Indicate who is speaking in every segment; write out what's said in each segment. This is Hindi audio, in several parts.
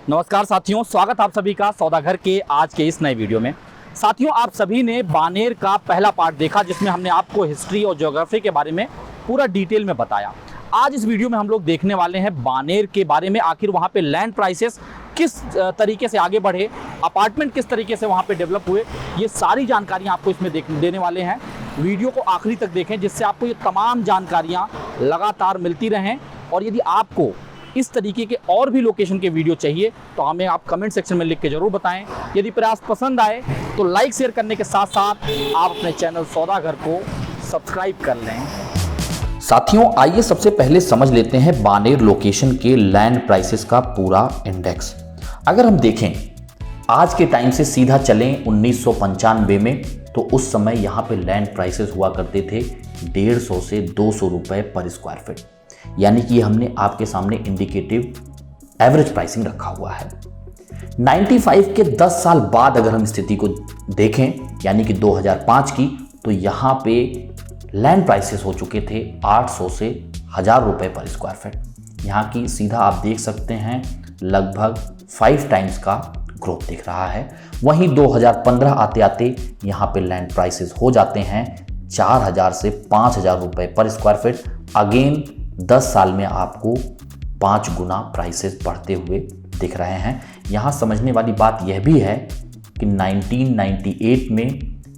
Speaker 1: नमस्कार साथियों, स्वागत आप सभी का सौदागर के आज के इस नए वीडियो में। साथियों, आप सभी ने बानेर का पहला पार्ट देखा जिसमें हमने आपको हिस्ट्री और ज्योग्राफी के बारे में पूरा डिटेल में बताया। आज इस वीडियो में हम लोग देखने वाले हैं बानेर के बारे में, आखिर वहाँ पे लैंड प्राइसेस किस तरीके से आगे बढ़े, अपार्टमेंट किस तरीके से वहाँ पे डेवलप हुए, ये सारी जानकारियाँ आपको इसमें देने वाले हैं। वीडियो को आखिरी तक देखें जिससे आपको ये तमाम जानकारियाँ लगातार मिलती रहें। और यदि आपको इस तरीके के और भी लोकेशन के वीडियो चाहिए तो हमें आप कमेंट सेक्शन में लिख के जरूर बताएं। यदि प्रयास पसंद आए तो लाइक शेयर करने के साथ साथ आप अपने चैनल सौदागर को सब्सक्राइब कर लें।
Speaker 2: साथियों, आइए सबसे पहले समझ लेते हैं बानेर लोकेशन के लैंड प्राइसेस का पूरा इंडेक्स। अगर हम देखें आज के टाइम से सीधा चलें 1995 में, तो उस समय यहाँ पे लैंड प्राइसेस हुआ करते थे 150 से 200 रुपए पर स्क्वायर फीट। यानी कि हमने आपके सामने इंडिकेटिव एवरेज प्राइसिंग रखा हुआ है। 95 के 10 साल बाद अगर हम स्थिति को देखें, यानी कि 2005 की, तो यहाँ पे लैंड प्राइसेस हो चुके थे 800 से 1000 रुपए पर स्क्वायर फीट। यहाँ की सीधा आप देख सकते हैं लगभग 5 टाइम्स का ग्रोथ दिख रहा है। वहीं 2015 आते आते यहाँ पे लैंड प्राइसेस हो जाते हैं 4000 से 5000 रुपए पर स्क्वायर फीट। अगेन 10 साल में आपको 5 गुना प्राइसेस बढ़ते हुए दिख रहे हैं। यहाँ समझने वाली बात यह भी है कि 1998 में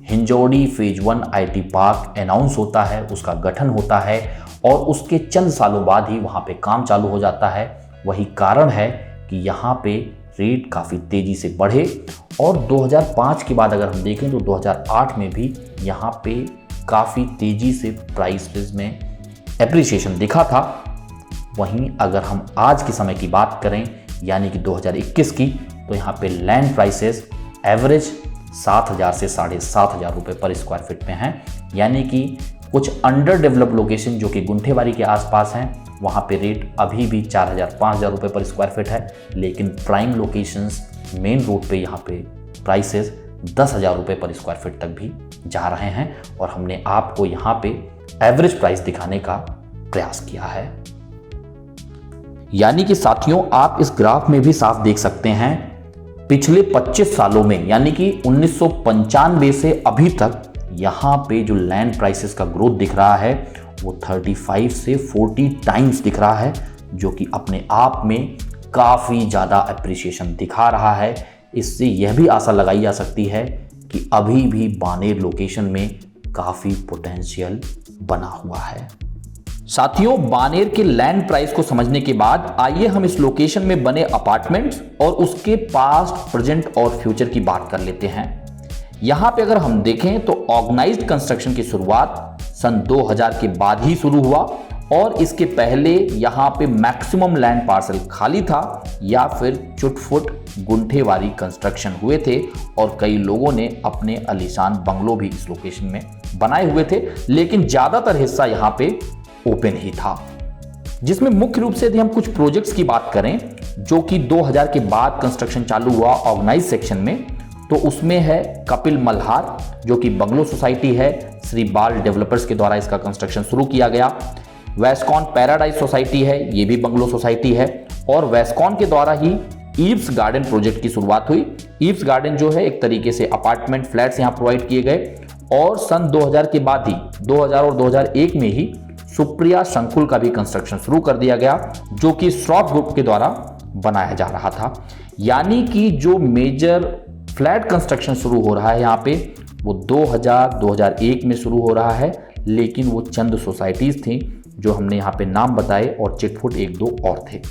Speaker 2: हिंजौड़ी फेज 1 आईटी पार्क अनाउंस होता है, उसका गठन होता है और उसके चंद सालों बाद ही वहाँ पे काम चालू हो जाता है। वही कारण है कि यहाँ पे रेट काफ़ी तेज़ी से बढ़े और 2005 के बाद अगर हम देखें तो 2008 में भी यहाँ पे काफ़ी तेज़ी से प्राइसेस में एप्रिसिएशन दिखा था। वहीं अगर हम आज के समय की बात करें यानी कि 2021 की, तो यहाँ पे लैंड प्राइसेस एवरेज 7000 से 7500 रुपए पर स्क्वायर फीट में हैं। यानी कि कुछ अंडर डेवलप लोकेशन जो कि गुंठेवारी के आसपास हैं, वहाँ पे रेट अभी भी 4000-5000 रुपए पर स्क्वायर फीट है। लेकिन प्राइम लोकेशंस मेन रोड पे यहाँ पे प्राइसेस 10,000 रुपए पर स्क्वायर फीट तक भी जा रहे हैं और हमने आपको यहाँ पे एवरेज प्राइस दिखाने का प्रयास किया है। यानी कि साथियों, आप इस ग्राफ में भी साफ देख सकते हैं पिछले 25 सालों में, यानी कि 1995 से अभी तक यहाँ पे जो लैंड प्राइसेस का ग्रोथ दिख रहा है वो 35 से 40 टाइम्स दिख रहा है, जो कि अपने आप में काफ़ी ज़्यादा अप्रिसिएशन दिखा रहा है। इससे यह भी आशा लगाई जा सकती है कि अभी भी बानेर लोकेशन में काफ़ी पोटेंशियल बना हुआ है। साथियों, बानेर के लैंड प्राइस को समझने के बाद आइए हम इस लोकेशन में बने अपार्टमेंट्स और उसके पास्ट, प्रेजेंट और फ्यूचर की बात कर लेते हैं। यहां पे अगर हम देखें तो ऑर्गेनाइज्ड कंस्ट्रक्शन की शुरुआत सन 2000 के बाद ही शुरू हुआ और इसके पहले यहां पे मैक्सिमम लैंड पार्सल खाली था या फिर चुटफुट गुंठेवारी कंस्ट्रक्शन हुए थे और कई लोगों ने अपने आलीशान बंगलो भी इस लोकेशन में बनाए हुए थे। लेकिन ज्यादातर हिस्सा यहां पे ओपन ही था, जिसमें मुख्य रूप से यदि हम कुछ प्रोजेक्ट्स की बात करें जो कि 2000 के बाद कंस्ट्रक्शन चालू हुआ ऑर्गेनाइज सेक्शन में, तो उसमें है कपिल मल्हार जो कि बंगलो सोसाइटी है। श्री बाल डेवलपर्स के द्वारा इसका कंस्ट्रक्शन शुरू किया गया। वेस्कॉन पैराडाइज सोसाइटी है, ये भी बंगलो सोसाइटी है और वेस्कॉन के द्वारा ही ईव्स गार्डन प्रोजेक्ट की शुरुआत हुई। ईव्स गार्डन जो है एक तरीके से अपार्टमेंट फ्लैट्स यहाँ प्रोवाइड किए गए और सन 2000 के बाद ही 2000 और 2001 में ही सुप्रिया संकुल का भी कंस्ट्रक्शन शुरू कर दिया गया जो कि श्रॉफ ग्रुप के द्वारा बनाया जा रहा था। यानी कि जो मेजर फ्लैट कंस्ट्रक्शन शुरू हो रहा है यहाँ पे वो 2000-2001 में शुरू हो रहा है। लेकिन वो चंद सोसाइटीज थी जो हमने यहाँ पे नाम बताए और चिटफुट 1-2 और थे।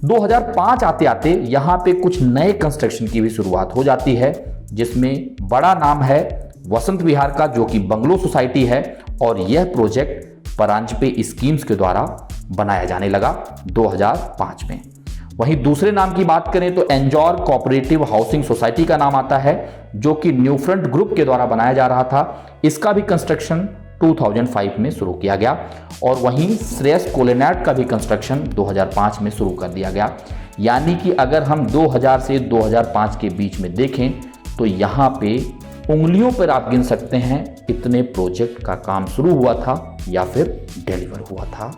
Speaker 2: 2005 आते आते यहाँ पे कुछ नए कंस्ट्रक्शन की भी शुरुआत हो जाती है, जिसमें बड़ा नाम है वसंत विहार का जो कि बंगलो सोसाइटी है और यह प्रोजेक्ट परांजपे स्कीम्स के द्वारा बनाया जाने लगा 2005 में। वहीं दूसरे नाम की बात करें तो एंजॉर कोऑपरेटिव हाउसिंग सोसाइटी का नाम आता है जो कि न्यू फ्रंट ग्रुप के द्वारा बनाया जा रहा था। इसका भी कंस्ट्रक्शन 2005 में शुरू किया गया और वहीं श्रेयस कोलेनेट का भी कंस्ट्रक्शन 2005 में शुरू कर दिया गया। यानी कि अगर हम 2000 से 2005 के बीच में देखें तो यहाँ पे उंगलियों पर आप गिन सकते हैं इतने प्रोजेक्ट का काम शुरू हुआ था या फिर डिलीवर हुआ था।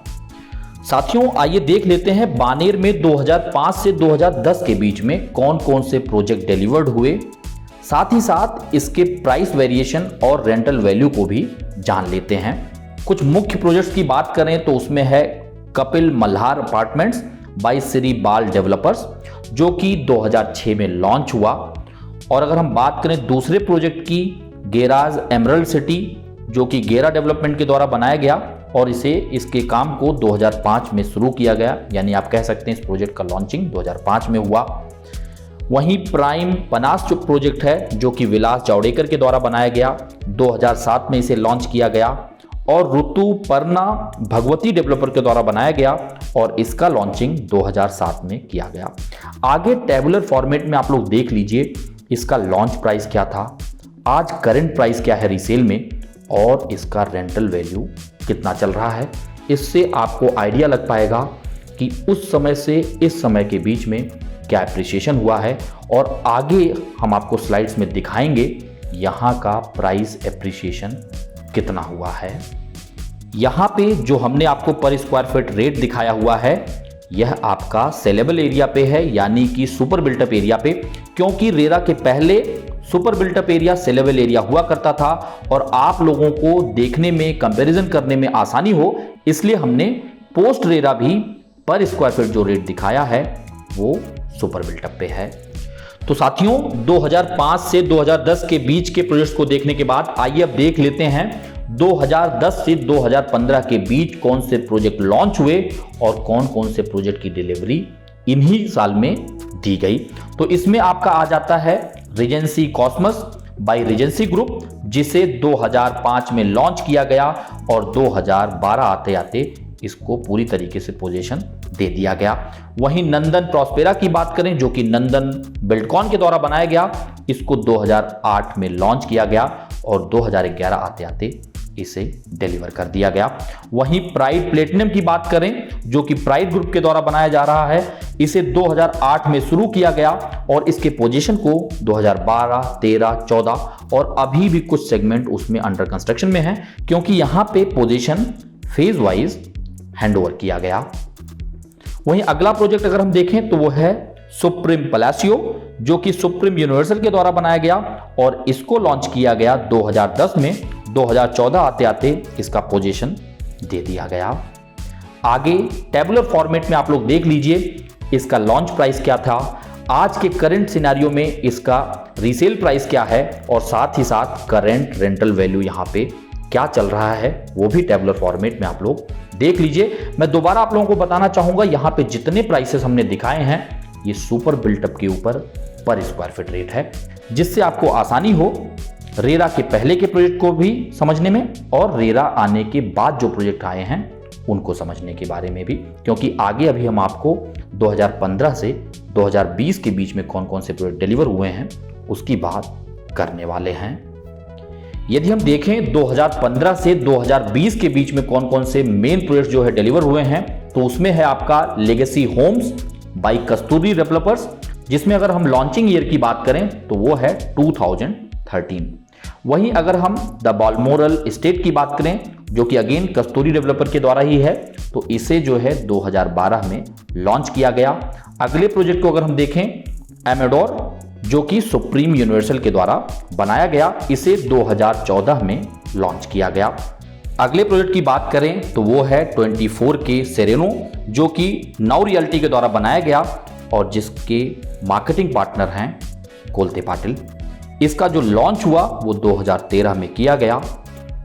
Speaker 2: साथियों आइए देख लेते हैं बानेर में 2005 से 2010 के बीच में कौन कौन से प्रोजेक्ट डिलीवर्ड हुए, साथ ही साथ इसके प्राइस वेरिएशन और रेंटल वैल्यू को भी जान लेते हैं। कुछ मुख्य प्रोजेक्ट्स की बात करें तो उसमें है कपिल मल्हार अपार्टमेंट्स बाय श्री बाल डेवलपर्स, जो कि 2006 में लॉन्च हुआ। और अगर हम बात करें दूसरे प्रोजेक्ट की, गेराज एमरल्ड सिटी, जो कि गेरा डेवलपमेंट के द्वारा बनाया गया और इसके काम को 2005 में शुरू किया गया, यानी आप कह सकते हैं इस प्रोजेक्ट का लॉन्चिंग 2005 में हुआ। वहीं प्राइम पनास जो प्रोजेक्ट है, जो कि विलास जावड़ेकर के द्वारा बनाया गया, 2007 में इसे लॉन्च किया गया। और ऋतुपर्णा भगवती डेवलपर के द्वारा बनाया गया और इसका लॉन्चिंग 2007 में किया गया। आगे टेबुलर फॉर्मेट में आप लोग देख लीजिए इसका लॉन्च प्राइस क्या था, आज करंट प्राइस क्या है रीसेल में, और इसका रेंटल वैल्यू कितना चल रहा है। इससे आपको आइडिया लग पाएगा कि उस समय से इस समय के बीच में क्या एप्रिसिएशन हुआ है। और आगे हम आपको स्लाइड्स में दिखाएंगे यहाँ का प्राइस एप्रिसिएशन कितना हुआ है। यहाँ पे जो हमने आपको पर स्क्वायर फीट रेट दिखाया हुआ है, यह आपका सेलेबल एरिया पे है, यानी कि सुपर बिल्टअप एरिया पे, क्योंकि रेरा के पहले super built up area saleable area हुआ करता था और आप लोगों को देखने में, कंपैरिजन करने में आसानी हो, इसलिए हमने पोस्ट रेरा भी पर स्क्वायर फीट जो रेट दिखाया है वो सुपर बिल्टअप पे है। तो साथियों 2005 से 2010 के बीच के प्रोजेक्ट्स को देखने के बाद आइए अब देख लेते हैं 2010 से 2015 के बीच कौन से प्रोजेक्ट लॉन्च हुए और कौन कौन से प्रोजेक्ट की डिलीवरी इन्हीं साल में दी गई। तो इसमें आपका आ जाता है Regency Cosmos by Regency Group, जिसे 2005 में लॉन्च किया गया और 2012 आते आते इसको पूरी तरीके से पोजीशन दे दिया गया। वहीं नंदन प्रॉस्पेरा की बात करें, जो कि नंदन बिल्डकॉन के द्वारा बनाया गया, इसको 2008 में लॉन्च किया गया और 2011 आते आते इसे डिलीवर कर दिया गया। वहीं प्राइड प्लेटिनम की बात करें, जो कि प्राइड ग्रुप के द्वारा बनाया जा रहा है, इसे 2008 में शुरू किया गया और इसके पोजीशन को 2012, 13, 14 और अभी भी कुछ सेगमेंट उसमें अंडर कंस्ट्रक्शन में है, क्योंकि यहां पे पोजीशन फेज वाइज हैंडओवर किया गया। वहीं अगला प्रोजेक्ट अगर हम देखें तो वो है सुप्रीम पलासियो, जो कि सुप्रीम यूनिवर्सल के द्वारा बनाया गया और इसको लॉन्च किया गया 2010 में। 2014 आते आते इसका पोजीशन दे दिया गया। आगे टेबुलर फॉर्मेट में आप लोग देख लीजिए इसका लॉन्च प्राइस क्या था, आज के करंट सिनेरियो में इसका रीसेल प्राइस क्या है और साथ ही साथ करंट रेंटल वैल्यू यहाँ पे क्या चल रहा है, वो भी टेबुलर फॉर्मेट में आप लोग देख लीजिए। मैं दोबारा आप लोगों को बताना चाहूंगा, यहाँ पे जितने प्राइसेस हमने दिखाए हैं ये सुपर बिल्टअप के ऊपर पर स्क्वायर फीट रेट है, जिससे आपको आसानी हो रेरा के पहले के प्रोजेक्ट को भी समझने में और रेरा आने के बाद जो प्रोजेक्ट आए हैं उनको समझने के बारे में भी, क्योंकि आगे अभी हम आपको 2015 से 2020 के बीच में कौन कौन से प्रोजेक्ट डिलीवर हुए हैं उसकी बात करने वाले हैं। यदि हम देखें 2015 से 2020 के बीच में कौन कौन से मेन प्रोजेक्ट जो है डिलीवर हुए हैं, तो उसमें है आपका लेगेसी होम्स बाय कस्तूरी डेवलपर्स, जिसमें अगर हम लॉन्चिंग ईयर की बात करें तो वो है 2013। वहीं अगर हम द बाल्मोरल एस्टेट की बात करें, जो कि अगेन कस्तूरी डेवलपर के द्वारा ही है, तो इसे जो है 2012 में लॉन्च किया गया। अगले प्रोजेक्ट को अगर हम देखें एमेडोर, जो कि सुप्रीम यूनिवर्सल के द्वारा बनाया गया, इसे 2014 में लॉन्च किया गया। अगले प्रोजेक्ट की बात करें तो वो है 24 के सेरेनो, जो कि नाउ रियल्टी के द्वारा बनाया गया और जिसके मार्केटिंग पार्टनर हैं कोलते पाटिल। इसका जो लॉन्च हुआ वो 2013 में किया गया।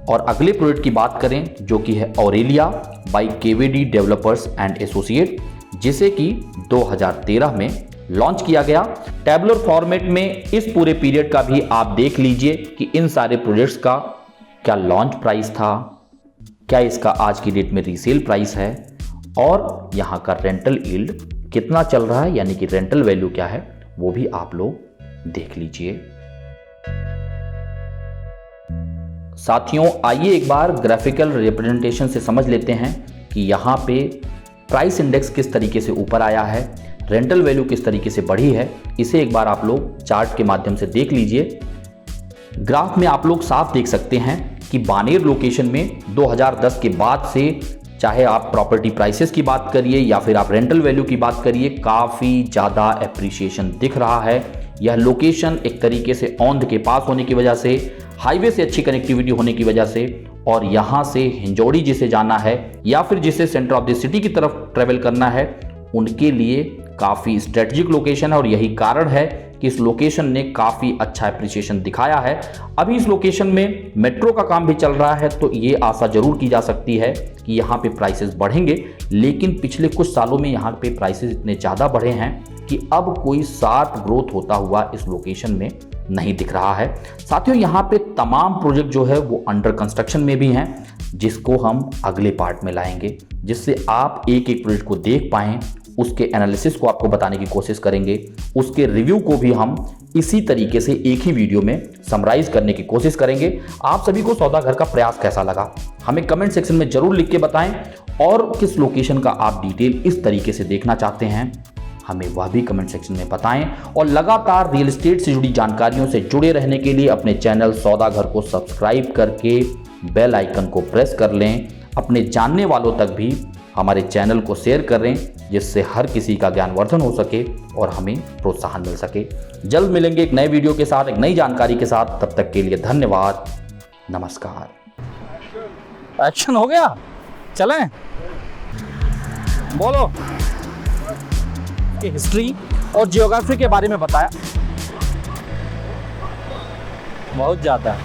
Speaker 2: और अगले प्रोजेक्ट की बात करें जो कि है Aurelia by KVD developers and associate, जिसे कि 2013 में लॉन्च किया गया। टेबुलर फॉर्मेट में इस पूरे पीरियड का भी आप देख लीजिए कि इन सारे प्रोजेक्ट्स का क्या लॉन्च प्राइस था, क्या इसका आज की डेट में रीसेल प्राइस है और यहाँ का रेंटल यील्ड कितना चल रहा है, यानी कि रेंटल वैल्यू क्या है, वो भी आप लोग देख लीजिए। साथियों आइए एक बार ग्राफिकल रिप्रेजेंटेशन से समझ लेते हैं कि यहाँ पे प्राइस इंडेक्स किस तरीके से ऊपर आया है, रेंटल वैल्यू किस तरीके से बढ़ी है। इसे एक बार आप लोग चार्ट के माध्यम से देख लीजिए। ग्राफ में आप लोग साफ देख सकते हैं कि बानेर लोकेशन में 2010 के बाद से चाहे आप प्रॉपर्टी प्राइसेस की बात करिए या फिर आप रेंटल वैल्यू की बात करिए, काफ़ी ज़्यादा एप्रिसिएशन दिख रहा है। यह लोकेशन एक तरीके से औंध के पास होने की वजह से, हाईवे से अच्छी कनेक्टिविटी होने की वजह से, और यहाँ से हिंजौड़ी जिसे जाना है या फिर जिसे सेंटर ऑफ द सिटी की तरफ ट्रेवल करना है, उनके लिए काफ़ी स्ट्रेटजिक लोकेशन है। और यही कारण है कि इस लोकेशन ने काफ़ी अच्छा एप्रिसिएशन दिखाया है। अभी इस लोकेशन में मेट्रो का काम भी चल रहा है, तो ये आशा जरूर की जा सकती है कि यहाँ पे प्राइसेस बढ़ेंगे। लेकिन पिछले कुछ सालों में यहाँ पे प्राइसेस इतने ज़्यादा बढ़े हैं कि अब कोई शार्प ग्रोथ होता हुआ इस लोकेशन में नहीं दिख रहा है। साथियों, यहाँ पे तमाम प्रोजेक्ट जो है वो अंडर कंस्ट्रक्शन में भी हैं, जिसको हम अगले पार्ट में लाएंगे, जिससे आप एक एक प्रोजेक्ट को देख पाएं, उसके एनालिसिस को आपको बताने की कोशिश करेंगे, उसके रिव्यू को भी हम इसी तरीके से एक ही वीडियो में समराइज करने की कोशिश करेंगे। आप सभी को सौदागर का प्रयास कैसा लगा, हमें कमेंट सेक्शन में जरूर लिख के बताएं, और किस लोकेशन का आप डिटेल इस तरीके से देखना चाहते हैं, हमें वह भी कमेंट सेक्शन में बताएं। और लगातार रियल एस्टेट से जुड़ी जानकारियों से जुड़े रहने के लिए अपने चैनल सौदागर को सब्सक्राइब करके बेल आइकन को प्रेस कर लें। अपने जानने वालों तक भी हमारे चैनल को शेयर करें, जिससे हर किसी का ज्ञानवर्धन हो सके और हमें प्रोत्साहन मिल सके। जल्द मिलेंगे एक नए वीडियो के साथ, एक नई जानकारी के साथ। तब तक के लिए धन्यवाद, नमस्कार।
Speaker 1: एक्शन हो गया, चलें, बोलो। कि हिस्ट्री और जियोग्राफी के बारे में बताया, बहुत ज़्यादा।